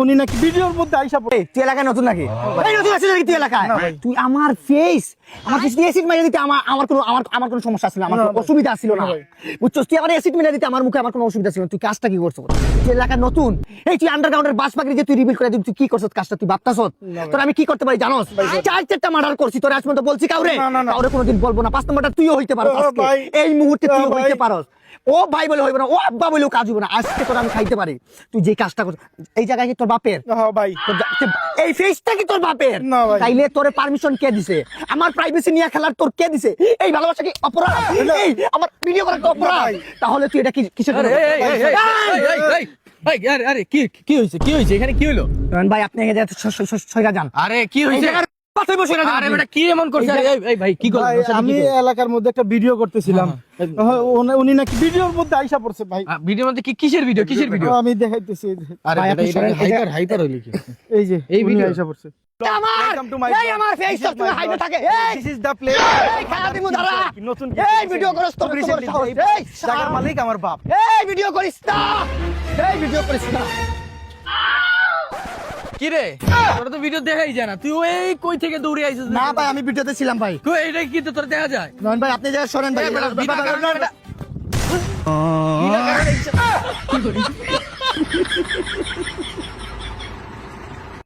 উনি নাকি ভিডিওর মধ্যে আইসা পড়ে। তুই এলাকায় নতুন নাকি? এই নতুন আছিস নাকি তুই এলাকায়? তুই আমার ফেস দিয়ে অ্যাসিড মেরে দিতে আমার কোনো সমস্যা ছিল না, আমার কোনো অসুবিধা ছিল না, বুঝছস? তুই আমার অ্যাসিড মেরে দিতে আমার মুখে আমার কোনো অসুবিধা ছিল না। তুই কাজটা কি করছস? তুই এলাকায় নতুন, এই তুই আন্ডারগ্রাউন্ডের বাস পাখি যে তুই রিভিল করে দিবি, তুই কি করছস? কাজটা তুই ভাবতাছস? তোর আমি কি করতে পারি জানোস? চারটা মার্ডার করছি, তোর আজ পর্যন্ত বলছি কাউরে? কাউরে কোনোদিন বলবো না। 5 নম্বরটা তুইও হইতে পারস আজকে, এই মুহূর্তে তুইও হইতে পারস। ও ভাই বলে হইবে না, ও আব্বা বলেও কাজ হইবে না। আজকে তোর আমি খাইতে পারি। তুই যে কাজটা করছিস এই জায়গায় কি তোর বাপের? হ্যাঁ ভাই, এই ফেসটা কি তোর বাপের? না ভাই। তাইলে তোরে পারমিশন কে দিছে? আমার প্রাইভেসি নিয়ে খেলার তোর কে দিছে? এই ভালোবাসা কি অপরাধ? এই আমার ভিডিও করা তো অপরাধ? তাহলে তুই এটা কিসের জন্য? আরে কি হয়েছে এখানে কি হলো? ভাই আপনি এখানে সইরা যান। আরে কি হয়েছে? পাথর বসে না। আরে বেটা কি এমন করছ? আরে এই ভাই কি ভাই, করছ? আমি এলাকার মধ্যে একটা ভিডিও করতেছিলাম, উনি নাকি ভিডিওর মধ্যে আইসা পড়ছে ভাই। ভিডিওর মধ্যে কিসের ভিডিও? আমি দেখাইতেছি, আরে ভাই, বেটা আপনি সরেন, হাইপার হইলো কি? এই যে এই উনি ভিডিও? আইসা পড়ছে। আমার ফেস তো তুমি হাইতে থাকে। This is the place. এই খেলা দিমু দাঁড়া। নতুন এই ভিডিও করছ তো এই জায়গার মালিক আমার বাপ। এই ভিডিও করিস না। এই ভিডিও করিস না। কি রে তোরা তো ভিডিও দেখাই যায় না, তুই এই কই থেকে দৌড়ে আইছিস? না ভাই আমি ভিডিওতে ছিলাম ভাই। কই এটা কি তো তোর দেখা যায়? নয়ন ভাই আপনি জায়গা সরেন ভাই। এই বেটা, বিনা কারণে বেটা। বিনা কারণে